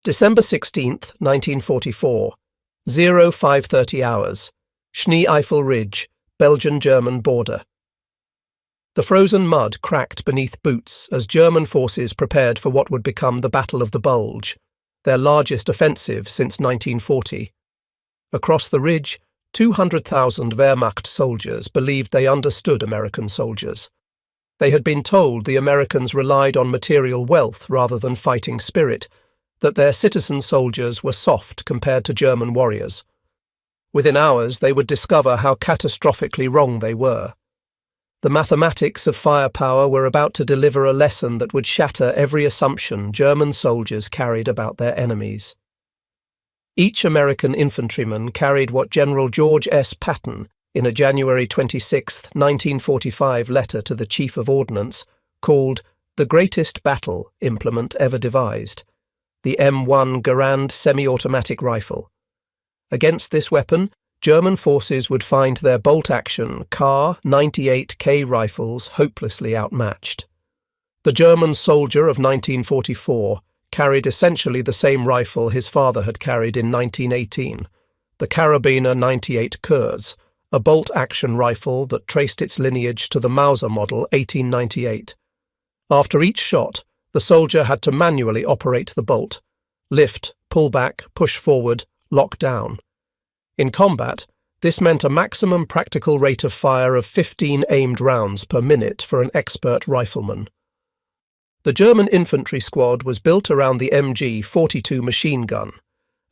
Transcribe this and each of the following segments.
December 16th, 1944, 0530 hours, Schnee-Eifel Ridge, Belgian-German border. The frozen mud cracked beneath boots as German forces prepared for what would become the Battle of the Bulge, their largest offensive since 1940. Across the ridge, 200,000 Wehrmacht soldiers believed they understood American soldiers. They had been told the Americans relied on material wealth rather than fighting spirit, that their citizen soldiers were soft compared to German warriors. Within hours, they would discover how catastrophically wrong they were. The mathematics of firepower were about to deliver a lesson that would shatter every assumption German soldiers carried about their enemies. Each American infantryman carried what General George S. Patton, in a January 26, 1945 letter to the Chief of Ordnance, called the greatest battle implement ever devised, the M1 Garand semi-automatic rifle. Against this weapon, German forces would find their bolt-action Kar 98K rifles hopelessly outmatched. The German soldier of 1944 carried essentially the same rifle his father had carried in 1918, the Karabiner 98 Kurz, a bolt-action rifle that traced its lineage to the Mauser model 1898. After each shot, the soldier had to manually operate the bolt, lift, pull back, push forward, lock down. In combat, this meant a maximum practical rate of fire of 15 aimed rounds per minute for an expert rifleman. The German infantry squad was built around the MG-42 machine gun,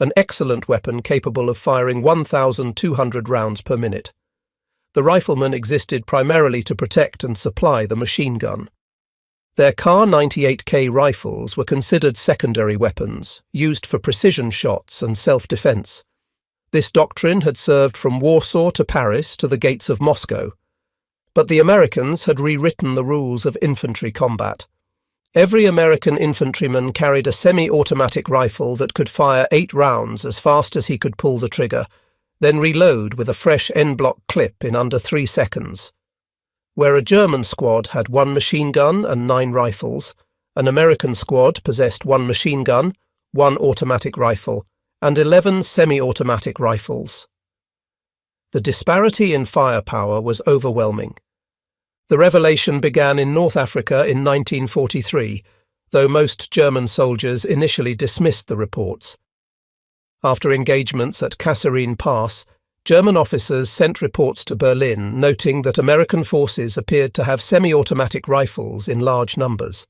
an excellent weapon capable of firing 1,200 rounds per minute. The rifleman existed primarily to protect and supply the machine gun. Their Kar 98K rifles were considered secondary weapons, used for precision shots and self-defense. This doctrine had served from Warsaw to Paris to the gates of Moscow. But the Americans had rewritten the rules of infantry combat. Every American infantryman carried a semi-automatic rifle that could fire 8 rounds as fast as he could pull the trigger, then reload with a fresh en-bloc clip in under 3 seconds. Where a German squad had 1 machine gun and 9 rifles, an American squad possessed 1 machine gun, 1 automatic rifle, and 11 semi-automatic rifles. The disparity in firepower was overwhelming. The revelation began in North Africa in 1943, though most German soldiers initially dismissed the reports. After engagements at Kasserine Pass, German officers sent reports to Berlin noting that American forces appeared to have semi-automatic rifles in large numbers.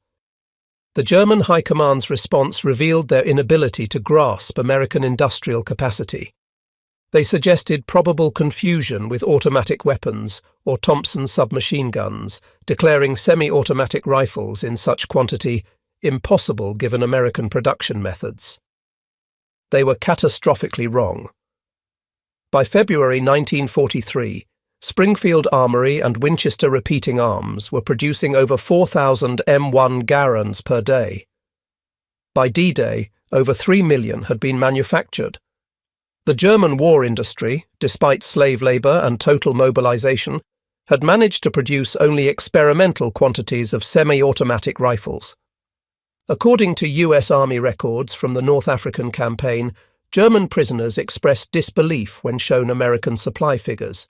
The German High Command's response revealed their inability to grasp American industrial capacity. They suggested probable confusion with automatic weapons or Thompson submachine guns, declaring semi-automatic rifles in such quantity impossible given American production methods. They were catastrophically wrong. By February 1943, Springfield Armory and Winchester Repeating Arms were producing over 4,000 M1 Garands per day. By D-Day, over 3 million had been manufactured. The German war industry, despite slave labour and total mobilization, had managed to produce only experimental quantities of semi-automatic rifles. According to US Army records from the North African campaign, German prisoners expressed disbelief when shown American supply figures.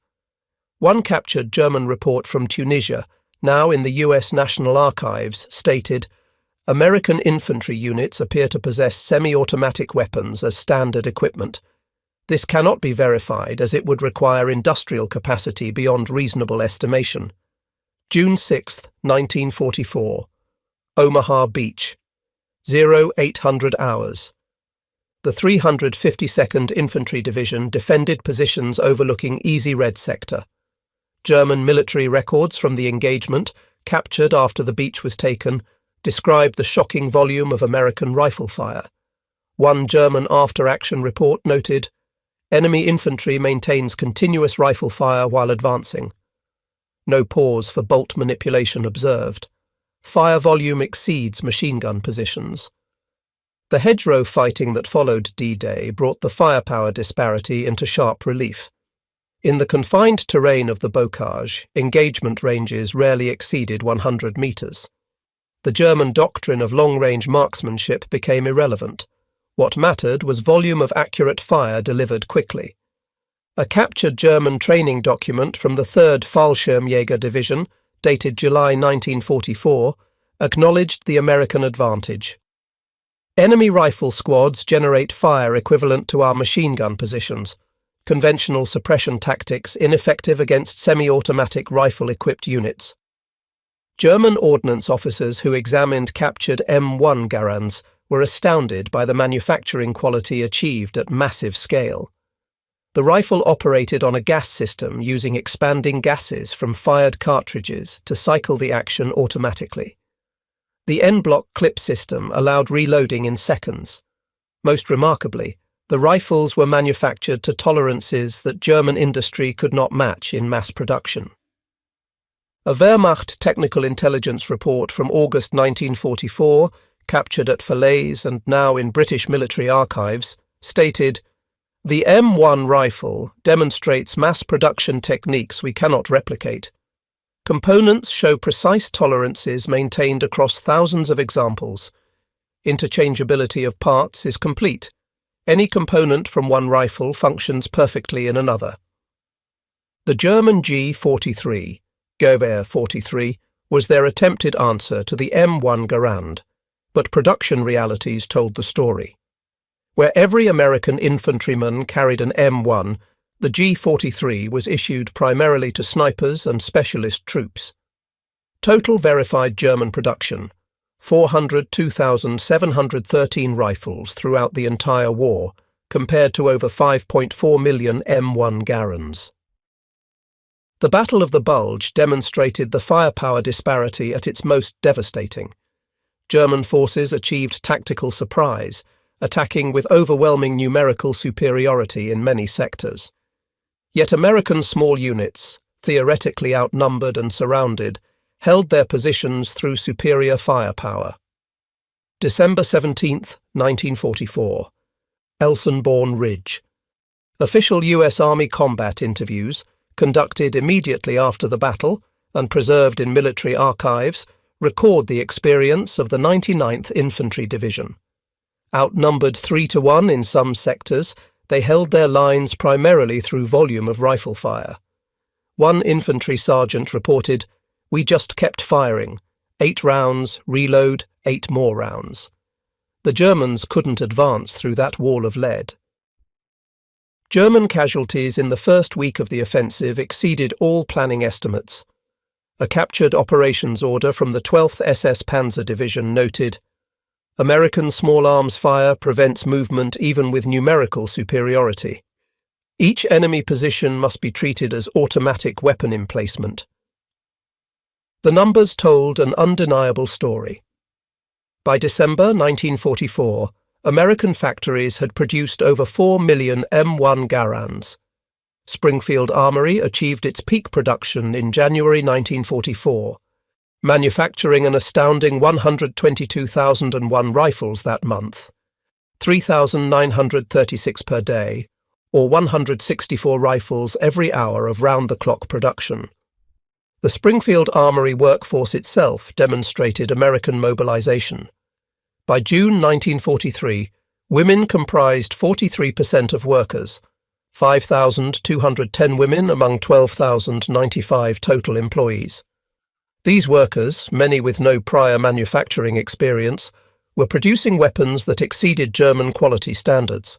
One captured German report from Tunisia, now in the US National Archives, stated, "American infantry units appear to possess semi-automatic weapons as standard equipment. This cannot be verified as it would require industrial capacity beyond reasonable estimation." June 6, 1944. Omaha Beach. 0800 hours. The 352nd Infantry Division defended positions overlooking Easy Red sector. German military records from the engagement, captured after the beach was taken, described the shocking volume of American rifle fire. One German after-action report noted, "Enemy infantry maintains continuous rifle fire while advancing. No pause for bolt manipulation observed. Fire volume exceeds machine gun positions." The hedgerow fighting that followed D-Day brought the firepower disparity into sharp relief. In the confined terrain of the bocage, engagement ranges rarely exceeded 100 metres. The German doctrine of long-range marksmanship became irrelevant. What mattered was volume of accurate fire delivered quickly. A captured German training document from the 3rd Fallschirmjäger Division, dated July 1944, acknowledged the American advantage. Enemy rifle squads generate fire equivalent to our machine gun positions. Conventional suppression tactics ineffective against semi-automatic rifle-equipped units. German ordnance officers who examined captured M1 Garands were astounded by the manufacturing quality achieved at massive scale. The rifle operated on a gas system using expanding gases from fired cartridges to cycle the action automatically. The en-bloc clip system allowed reloading in seconds. Most remarkably, the rifles were manufactured to tolerances that German industry could not match in mass production. A Wehrmacht technical intelligence report from August 1944, captured at Falaise and now in British military archives, stated, "The M1 rifle demonstrates mass production techniques we cannot replicate. Components show precise tolerances maintained across thousands of examples. Interchangeability of parts is complete. Any component from one rifle functions perfectly in another." The German G43, Gewehr 43, was their attempted answer to the M1 Garand, but production realities told the story. Where every American infantryman carried an M1, the G43 was issued primarily to snipers and specialist troops. Total verified German production: 402,713 rifles throughout the entire war, compared to over 5.4 million M1 Garands. The Battle of the Bulge demonstrated the firepower disparity at its most devastating. German forces achieved tactical surprise, attacking with overwhelming numerical superiority in many sectors. Yet American small units, theoretically outnumbered and surrounded, held their positions through superior firepower. December 17, 1944. Elsenborn Ridge. Official U.S. Army combat interviews, conducted immediately after the battle and preserved in military archives, record the experience of the 99th Infantry Division. Outnumbered 3-1 in some sectors, they held their lines primarily through volume of rifle fire. One infantry sergeant reported, "We just kept firing. 8 rounds, reload, 8 more rounds." The Germans couldn't advance through that wall of lead. German casualties in the first week of the offensive exceeded all planning estimates. A captured operations order from the 12th SS Panzer Division noted, "American small arms fire prevents movement even with numerical superiority. Each enemy position must be treated as automatic weapon emplacement." The numbers told an undeniable story. By December 1944, American factories had produced over 4 million M1 Garands. Springfield Armory achieved its peak production in January 1944, manufacturing an astounding 122,001 rifles that month, 3,936 per day, or 164 rifles every hour of round-the-clock production. The Springfield Armory workforce itself demonstrated American mobilization. By June 1943, women comprised 43% of workers, 5,210 women among 12,095 total employees. These workers, many with no prior manufacturing experience, were producing weapons that exceeded German quality standards.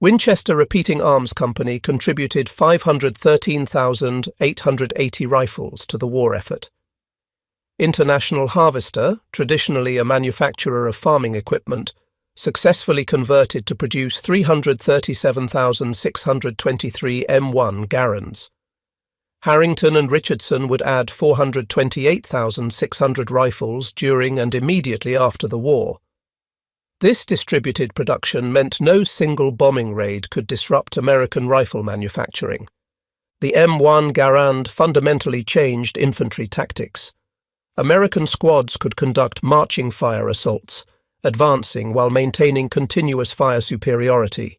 Winchester Repeating Arms Company contributed 513,880 rifles to the war effort. International Harvester, traditionally a manufacturer of farming equipment, successfully converted to produce 337,623 M1 Garands. Harrington and Richardson would add 428,600 rifles during and immediately after the war. This distributed production meant no single bombing raid could disrupt American rifle manufacturing. The M1 Garand fundamentally changed infantry tactics. American squads could conduct marching fire assaults, advancing while maintaining continuous fire superiority.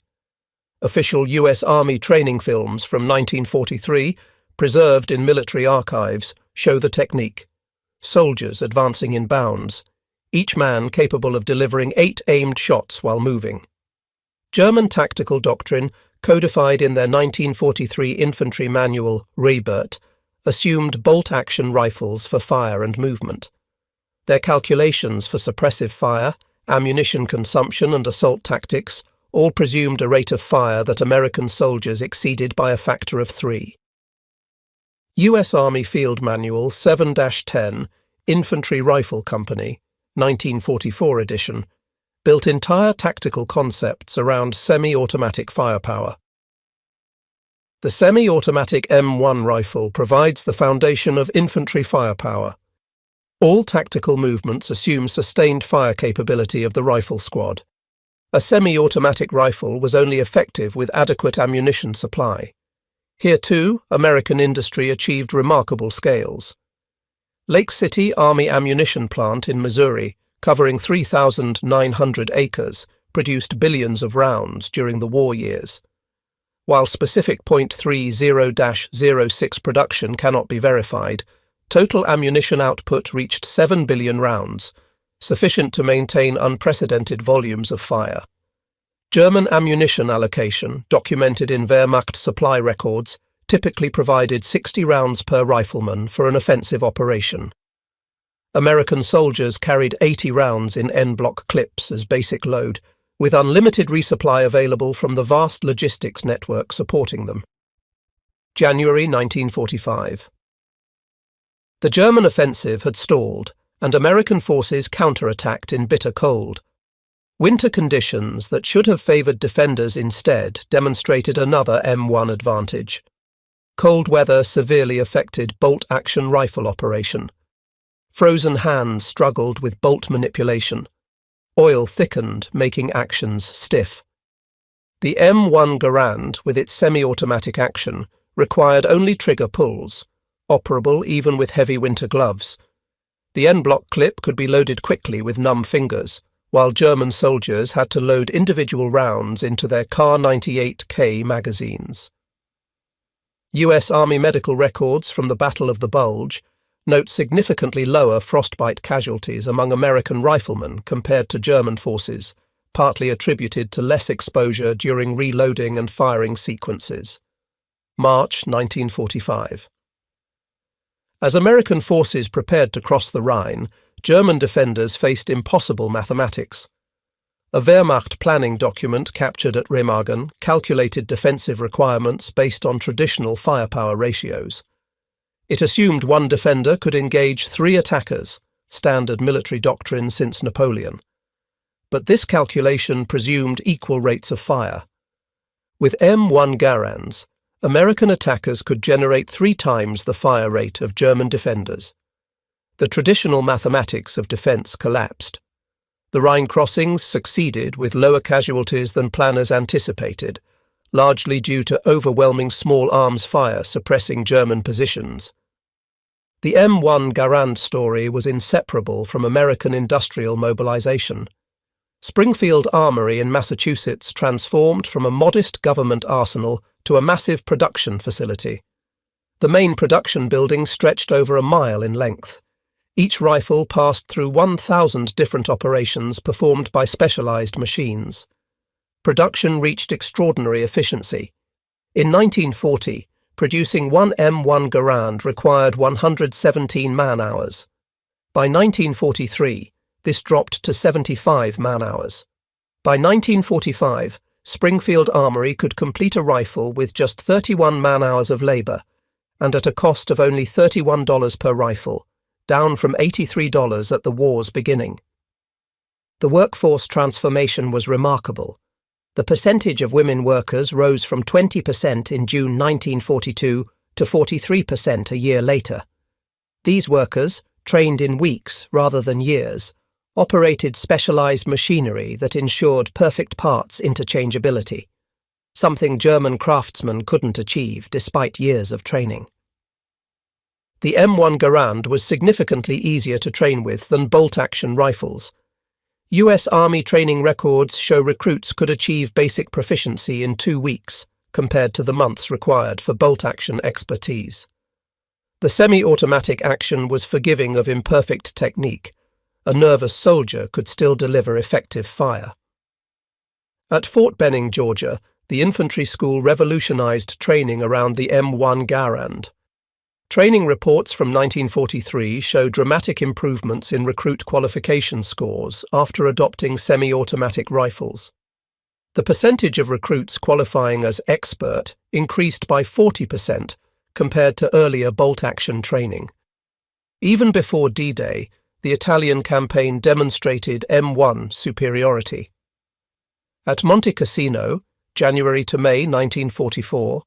Official U.S. Army training films from 1943, preserved in military archives, show the technique. Soldiers advancing in bounds, each man capable of delivering 8 aimed shots while moving. German tactical doctrine, codified in their 1943 infantry manual Rebert, assumed bolt-action rifles for fire and movement. Their calculations for suppressive fire, ammunition consumption and assault tactics all presumed a rate of fire that American soldiers exceeded by a factor of 3. U.S. Army Field Manual 7-10, Infantry Rifle Company, 1944 edition, built entire tactical concepts around semi-automatic firepower. The semi-automatic M1 rifle provides the foundation of infantry firepower. All tactical movements assume sustained fire capability of the rifle squad. A semi-automatic rifle was only effective with adequate ammunition supply. Here too, American industry achieved remarkable scales. Lake City Army Ammunition Plant in Missouri, covering 3,900 acres, produced billions of rounds during the war years. While specific .30-06 production cannot be verified, total ammunition output reached 7 billion rounds, sufficient to maintain unprecedented volumes of fire. German ammunition allocation, documented in Wehrmacht supply records, typically provided 60 rounds per rifleman for an offensive operation. American soldiers carried 80 rounds in en-bloc clips as basic load, with unlimited resupply available from the vast logistics network supporting them. January 1945. The German offensive had stalled, and American forces counterattacked in bitter cold. Winter conditions that should have favoured defenders instead demonstrated another M1 advantage. Cold weather severely affected bolt-action rifle operation. Frozen hands struggled with bolt manipulation. Oil thickened, making actions stiff. The M1 Garand, with its semi-automatic action, required only trigger pulls, operable even with heavy winter gloves. The en-bloc clip could be loaded quickly with numb fingers, while German soldiers had to load individual rounds into their Kar 98K magazines. U.S. Army medical records from the Battle of the Bulge note significantly lower frostbite casualties among American riflemen compared to German forces, partly attributed to less exposure during reloading and firing sequences. March 1945. As American forces prepared to cross the Rhine, German defenders faced impossible mathematics. A Wehrmacht planning document captured at Remagen calculated defensive requirements based on traditional firepower ratios. It assumed one defender could engage 3 attackers, standard military doctrine since Napoleon. But this calculation presumed equal rates of fire. With M1 Garands, American attackers could generate 3 times the fire rate of German defenders. The traditional mathematics of defence collapsed. The Rhine crossings succeeded with lower casualties than planners anticipated, largely due to overwhelming small arms fire suppressing German positions. The M1 Garand story was inseparable from American industrial mobilization. Springfield Armory in Massachusetts transformed from a modest government arsenal to a massive production facility. The main production building stretched over a mile in length. Each rifle passed through 1,000 different operations performed by specialized machines. Production reached extraordinary efficiency. In 1940, producing one M1 Garand required 117 man-hours. By 1943, this dropped to 75 man-hours. By 1945, Springfield Armory could complete a rifle with just 31 man-hours of labour, and at a cost of only $31 per rifle, down from $83 at the war's beginning. The workforce transformation was remarkable. The percentage of women workers rose from 20% in June 1942 to 43% a year later. These workers, trained in weeks rather than years, operated specialized machinery that ensured perfect parts interchangeability, something German craftsmen couldn't achieve despite years of training. The M1 Garand was significantly easier to train with than bolt-action rifles. U.S. Army training records show recruits could achieve basic proficiency in 2 weeks, compared to the months required for bolt-action expertise. The semi-automatic action was forgiving of imperfect technique, a nervous soldier could still deliver effective fire. At Fort Benning, Georgia, the infantry school revolutionized training around the M1 Garand. Training reports from 1943 show dramatic improvements in recruit qualification scores after adopting semi-automatic rifles. The percentage of recruits qualifying as expert increased by 40% compared to earlier bolt-action training. Even before D-Day, the Italian campaign demonstrated M1 superiority. At Monte Cassino, January to May 1944,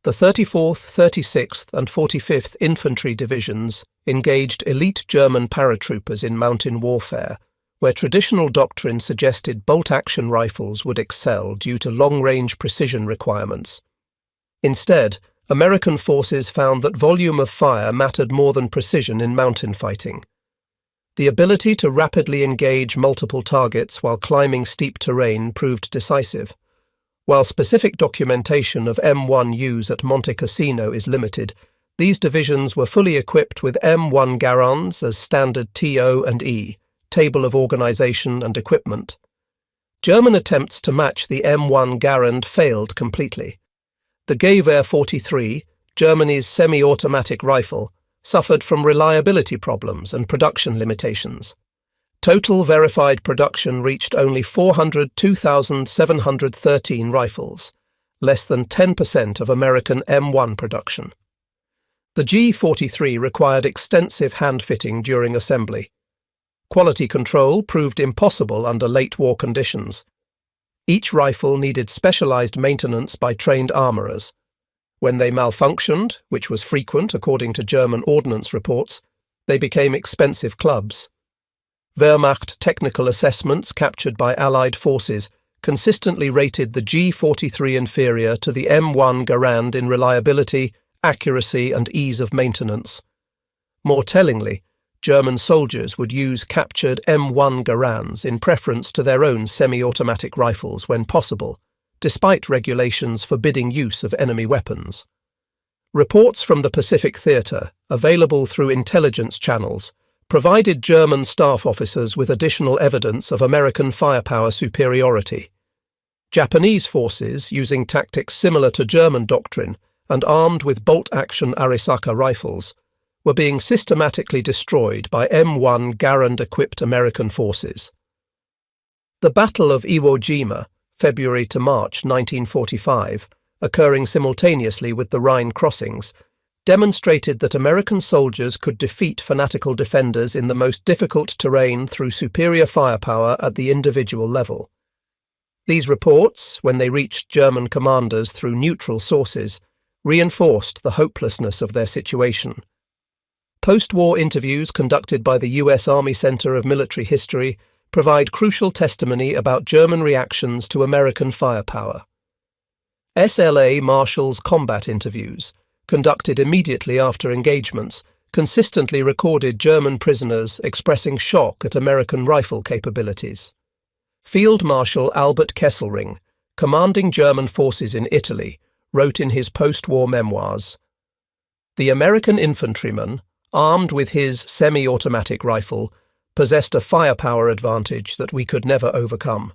the 34th, 36th and 45th Infantry Divisions engaged elite German paratroopers in mountain warfare, where traditional doctrine suggested bolt-action rifles would excel due to long-range precision requirements. Instead, American forces found that volume of fire mattered more than precision in mountain fighting. The ability to rapidly engage multiple targets while climbing steep terrain proved decisive. While specific documentation of M1 use at Monte Cassino is limited, these divisions were fully equipped with M1 Garands as standard TO and E, Table of Organization and Equipment. German attempts to match the M1 Garand failed completely. The Gewehr 43, Germany's semi-automatic rifle, suffered from reliability problems and production limitations. Total verified production reached only 402,713 rifles, less than 10% of American M1 production. The G43 required extensive hand-fitting during assembly. Quality control proved impossible under late-war conditions. Each rifle needed specialized maintenance by trained armorers. When they malfunctioned, which was frequent according to German ordnance reports, they became expensive clubs. Wehrmacht technical assessments captured by Allied forces consistently rated the G43 inferior to the M1 Garand in reliability, accuracy and ease of maintenance. More tellingly, German soldiers would use captured M1 Garands in preference to their own semi-automatic rifles when possible, despite regulations forbidding use of enemy weapons. Reports from the Pacific Theatre, available through intelligence channels, provided German staff officers with additional evidence of American firepower superiority. Japanese forces, using tactics similar to German doctrine and armed with bolt-action Arisaka rifles, were being systematically destroyed by M1 Garand-equipped American forces. The Battle of Iwo Jima, February to March 1945, occurring simultaneously with the Rhine crossings, demonstrated that American soldiers could defeat fanatical defenders in the most difficult terrain through superior firepower at the individual level. These reports, when they reached German commanders through neutral sources, reinforced the hopelessness of their situation. Post-war interviews conducted by the U.S. Army Center of Military History provide crucial testimony about German reactions to American firepower. SLA Marshall's combat interviews, conducted immediately after engagements, consistently recorded German prisoners expressing shock at American rifle capabilities. Field Marshal Albert Kesselring, commanding German forces in Italy, wrote in his post-war memoirs, "The American infantryman, armed with his semi-automatic rifle, possessed a firepower advantage that we could never overcome.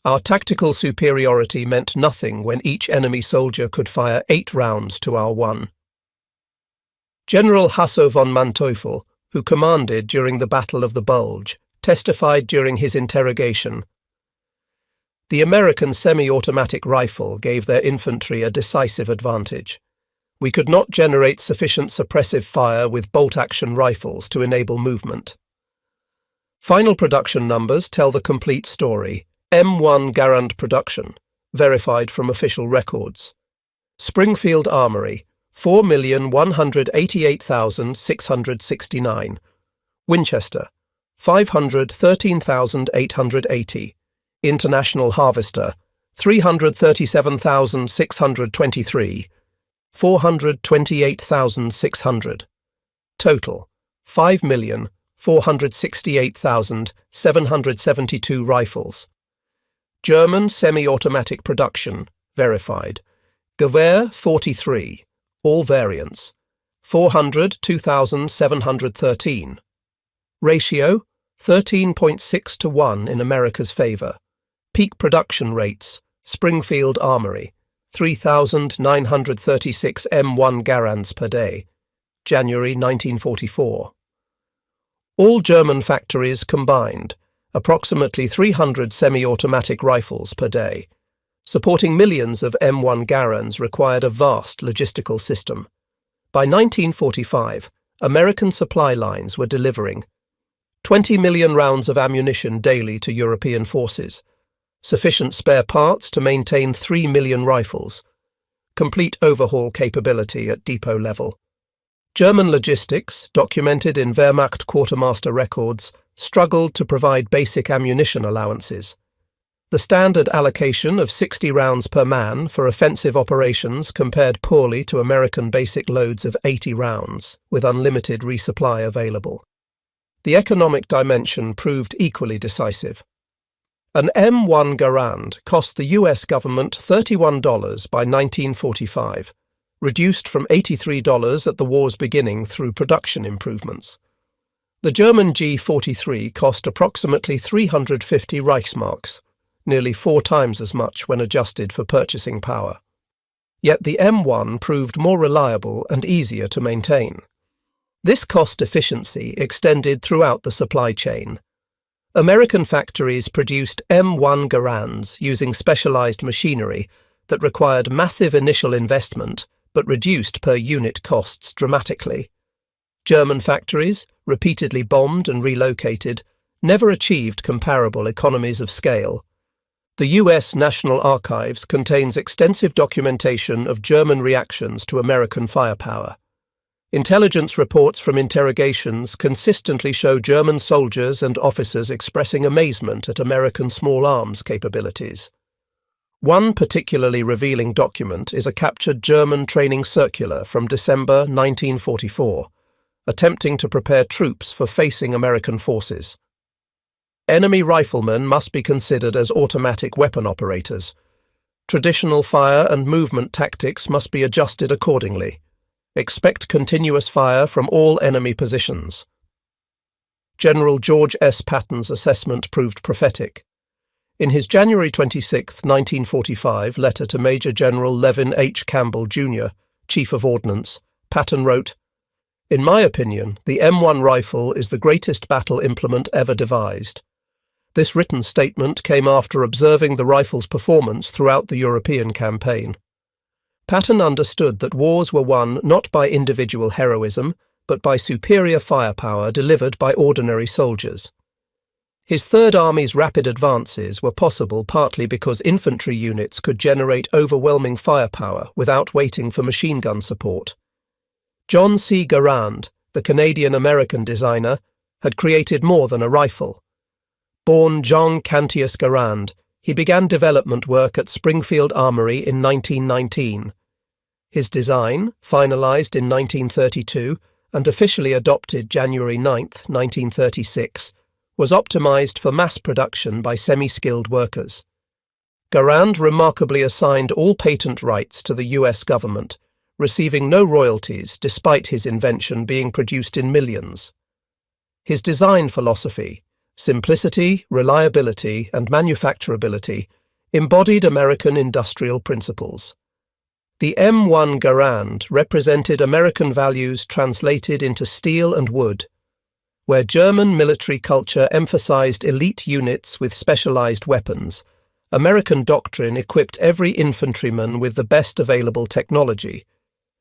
Our tactical superiority meant nothing when each enemy soldier could fire 8 rounds to our 1. General Hasso von Manteuffel, who commanded during the Battle of the Bulge, testified during his interrogation, "The American semi-automatic rifle gave their infantry a decisive advantage. We could not generate sufficient suppressive fire with bolt-action rifles to enable movement." Final production numbers tell the complete story. M1 Garand production, verified from official records. Springfield Armory, 4,188,669. Winchester, 513,880. International Harvester, 337,623. 428,600. Total, 5,468,772 rifles. German semi-automatic production, verified. Gewehr 43, all variants, 402,713. Ratio, 13.6 to 1 in America's favor. Peak production rates, Springfield Armory, 3,936 M1 Garands per day, January 1944. All German factories combined, approximately 300 semi-automatic rifles per day. Supporting millions of M1 Garands required a vast logistical system. By 1945, American supply lines were delivering 20 million rounds of ammunition daily to European forces, sufficient spare parts to maintain 3 million rifles, complete overhaul capability at depot level. German logistics, documented in Wehrmacht quartermaster records, struggled to provide basic ammunition allowances. The standard allocation of 60 rounds per man for offensive operations compared poorly to American basic loads of 80 rounds, with unlimited resupply available. The economic dimension proved equally decisive. An M1 Garand cost the US government $31 by 1945, reduced from $83 at the war's beginning through production improvements. The German G43 cost approximately 350 Reichsmarks, nearly 4 times as much when adjusted for purchasing power. Yet the M1 proved more reliable and easier to maintain. This cost efficiency extended throughout the supply chain. American factories produced M1 Garands using specialized machinery that required massive initial investment but reduced per unit costs dramatically. German factories, repeatedly bombed and relocated, never achieved comparable economies of scale. The US National Archives contains extensive documentation of German reactions to American firepower. Intelligence reports from interrogations consistently show German soldiers and officers expressing amazement at American small arms capabilities. One particularly revealing document is a captured German training circular from December 1944, attempting to prepare troops for facing American forces. Enemy riflemen must be considered as automatic weapon operators. Traditional fire and movement tactics must be adjusted accordingly. Expect continuous fire from all enemy positions. General George S. Patton's assessment proved prophetic. In his January 26, 1945 letter to Major General Levin H. Campbell, Jr., Chief of Ordnance, Patton wrote, "In my opinion, the M1 rifle is the greatest battle implement ever devised." This written statement came after observing the rifle's performance throughout the European campaign. Patton understood that wars were won not by individual heroism, but by superior firepower delivered by ordinary soldiers. His Third Army's rapid advances were possible partly because infantry units could generate overwhelming firepower without waiting for machine gun support. John C. Garand, the Canadian-American designer, had created more than a rifle. Born Jean Cantius Garand, he began development work at Springfield Armory in 1919. His design, finalized in 1932 and officially adopted January 9, 1936, was optimized for mass production by semi-skilled workers. Garand remarkably assigned all patent rights to the US government, receiving no royalties despite his invention being produced in millions. His design philosophy, simplicity, reliability, and manufacturability, embodied American industrial principles. The M1 Garand represented American values translated into steel and wood. Where German military culture emphasized elite units with specialized weapons, American doctrine equipped every infantryman with the best available technology.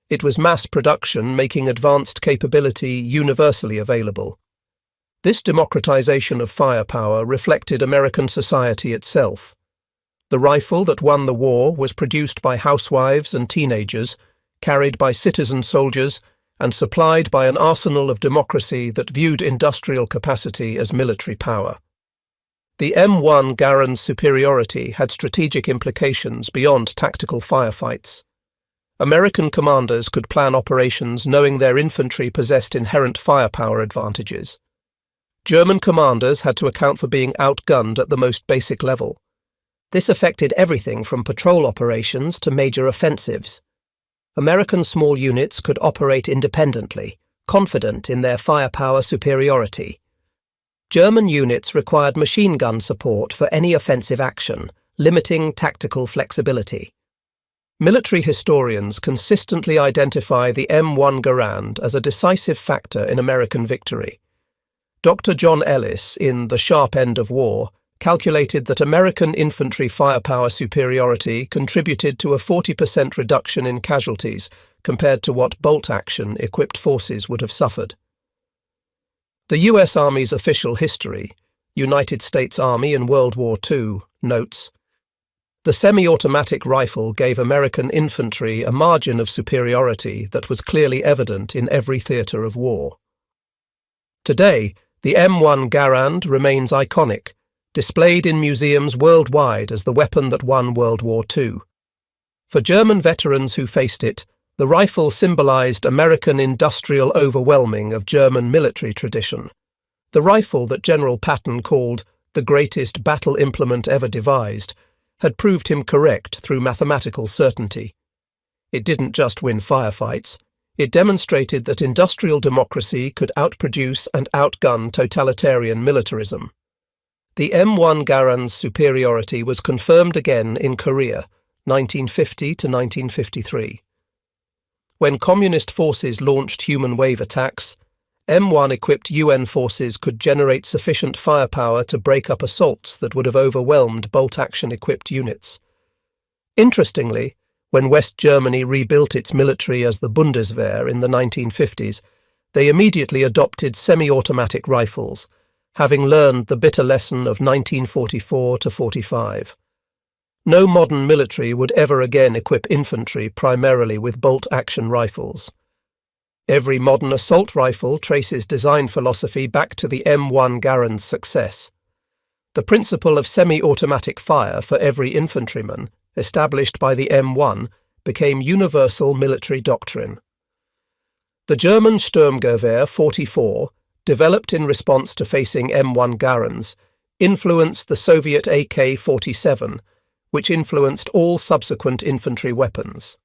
It was mass production making advanced capability universally available. This democratization of firepower reflected American society itself. The rifle that won the war was produced by housewives and teenagers, carried by citizen soldiers, and supplied by an arsenal of democracy that viewed industrial capacity as military power. The M1 Garand's superiority had strategic implications beyond tactical firefights. American commanders could plan operations knowing their infantry possessed inherent firepower advantages. German commanders had to account for being outgunned at the most basic level. This affected everything from patrol operations to major offensives. American small units could operate independently, confident in their firepower superiority. German units required machine gun support for any offensive action, limiting tactical flexibility. Military historians consistently identify the M1 Garand as a decisive factor in American victory. Dr. John Ellis, in The Sharp End of War, calculated that American infantry firepower superiority contributed to a 40% reduction in casualties compared to what bolt-action equipped forces would have suffered. The U.S. Army's official history, United States Army in World War II, notes, "The semi-automatic rifle gave American infantry a margin of superiority that was clearly evident in every theatre of war." Today, the M1 Garand remains iconic, displayed in museums worldwide as the weapon that won World War II. For German veterans who faced it, the rifle symbolized American industrial overwhelming of German military tradition. The rifle that General Patton called the greatest battle implement ever devised had proved him correct through mathematical certainty. It didn't just win firefights, it demonstrated that industrial democracy could outproduce and outgun totalitarian militarism. The M1 Garand's superiority was confirmed again in Korea, 1950 to 1953. When communist forces launched human wave attacks, M1-equipped UN forces could generate sufficient firepower to break up assaults that would have overwhelmed bolt-action-equipped units. Interestingly, when West Germany rebuilt its military as the Bundeswehr in the 1950s, they immediately adopted semi-automatic rifles, having learned the bitter lesson of 1944 to 45. No modern military would ever again equip infantry primarily with bolt-action rifles. Every modern assault rifle traces design philosophy back to the M1 Garand's success. The principle of semi-automatic fire for every infantryman, established by the M1, became universal military doctrine. The German Sturmgewehr 44, developed in response to facing M1 Garands, influenced the Soviet AK-47, which influenced all subsequent infantry weapons.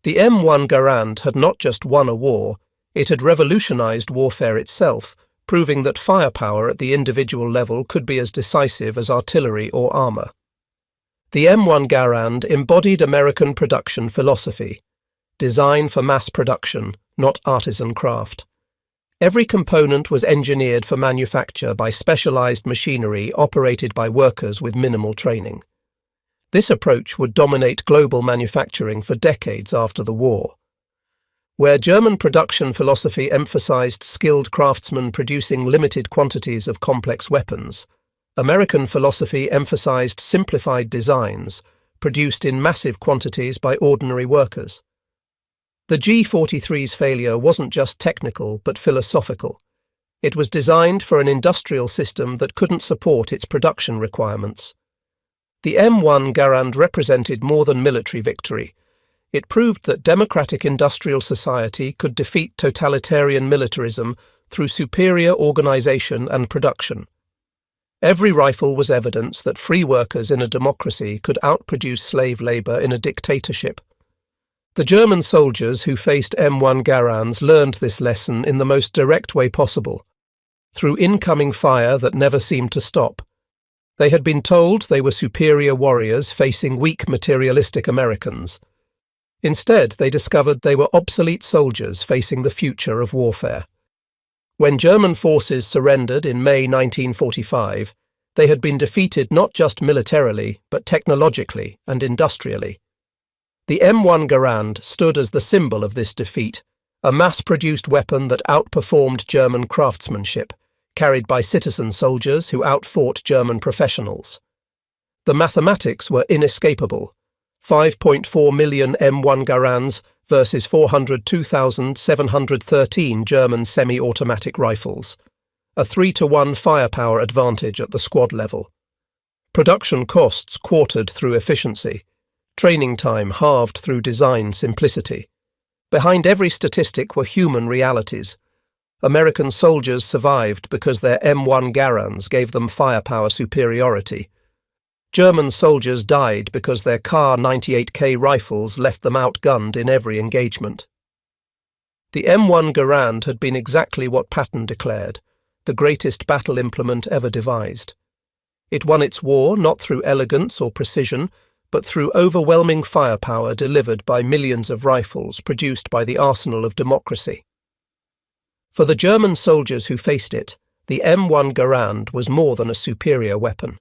The M1 Garand had not just won a war, it had revolutionized warfare itself, proving that firepower at the individual level could be as decisive as artillery or armor. The M1 Garand embodied American production philosophy, design for mass production, not artisan craft. Every component was engineered for manufacture by specialized machinery operated by workers with minimal training. This approach would dominate global manufacturing for decades after the war. Where German production philosophy emphasized skilled craftsmen producing limited quantities of complex weapons, American philosophy emphasized simplified designs, produced in massive quantities by ordinary workers. The G-43's failure wasn't just technical but philosophical. It was designed for an industrial system that couldn't support its production requirements. The M1 Garand represented more than military victory. It proved that democratic industrial society could defeat totalitarian militarism through superior organization and production. Every rifle was evidence that free workers in a democracy could outproduce slave labor in a dictatorship. The German soldiers who faced M1 Garands learned this lesson in the most direct way possible, through incoming fire that never seemed to stop. They had been told they were superior warriors facing weak materialistic Americans. Instead, they discovered they were obsolete soldiers facing the future of warfare. When German forces surrendered in May 1945, they had been defeated not just militarily, but technologically and industrially. The M1 Garand stood as the symbol of this defeat, a mass-produced weapon that outperformed German craftsmanship, carried by citizen soldiers who outfought German professionals. The mathematics were inescapable. 5.4 million M1 Garands versus 402,713 German semi-automatic rifles. A 3-to-1 firepower advantage at the squad level. Production costs quartered through efficiency. Training time halved through design simplicity. Behind every statistic were human realities. American soldiers survived because their M1 Garands gave them firepower superiority. German soldiers died because their Kar 98K rifles left them outgunned in every engagement. The M1 Garand had been exactly what Patton declared, the greatest battle implement ever devised. It won its war not through elegance or precision, but through overwhelming firepower delivered by millions of rifles produced by the arsenal of democracy. For the German soldiers who faced it, the M1 Garand was more than a superior weapon.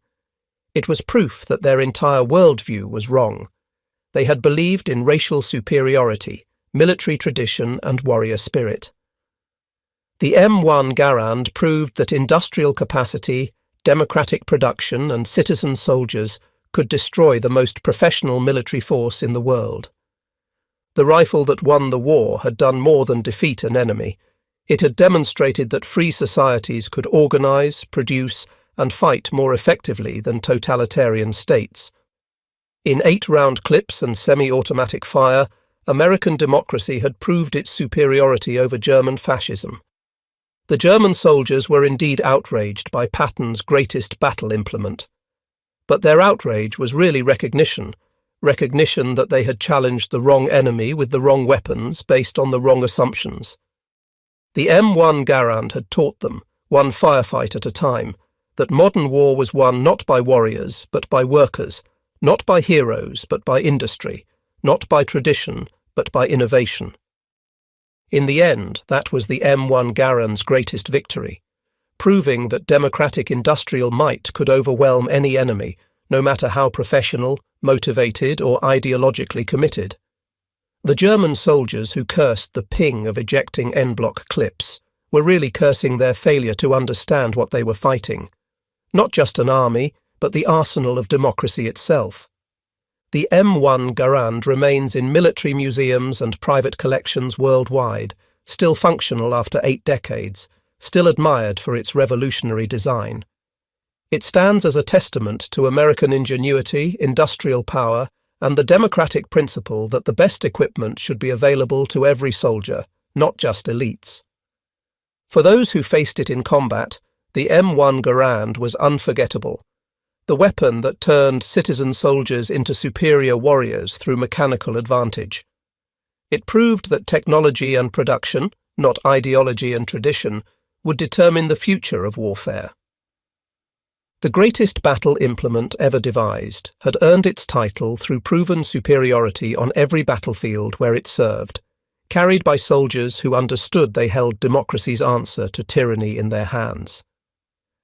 It was proof that their entire worldview was wrong. They had believed in racial superiority, military tradition, and warrior spirit. The M1 Garand proved that industrial capacity, democratic production, and citizen soldiers could destroy the most professional military force in the world. The rifle that won the war had done more than defeat an enemy. It had demonstrated that free societies could organize, produce, and fight more effectively than totalitarian states. In 8-round clips and semi-automatic fire, American democracy had proved its superiority over German fascism. The German soldiers were indeed outraged by Patton's greatest battle implement. But their outrage was really recognition that they had challenged the wrong enemy with the wrong weapons based on the wrong assumptions. The M1 Garand had taught them, one firefight at a time, that modern war was won not by warriors but by workers, not by heroes but by industry, not by tradition but by innovation. In the end, that was the M1 Garand's greatest victory, proving that democratic industrial might could overwhelm any enemy, no matter how professional, motivated, or ideologically committed. The German soldiers who cursed the ping of ejecting en-bloc clips were really cursing their failure to understand what they were fighting. Not just an army, but the arsenal of democracy itself. The M1 Garand remains in military museums and private collections worldwide, still functional after 8 decades, still admired for its revolutionary design. It stands as a testament to American ingenuity, industrial power, and the democratic principle that the best equipment should be available to every soldier, not just elites. For those who faced it in combat, the M1 Garand was unforgettable, the weapon that turned citizen soldiers into superior warriors through mechanical advantage. It proved that technology and production, not ideology and tradition, would determine the future of warfare. The greatest battle implement ever devised had earned its title through proven superiority on every battlefield where it served, carried by soldiers who understood they held democracy's answer to tyranny in their hands.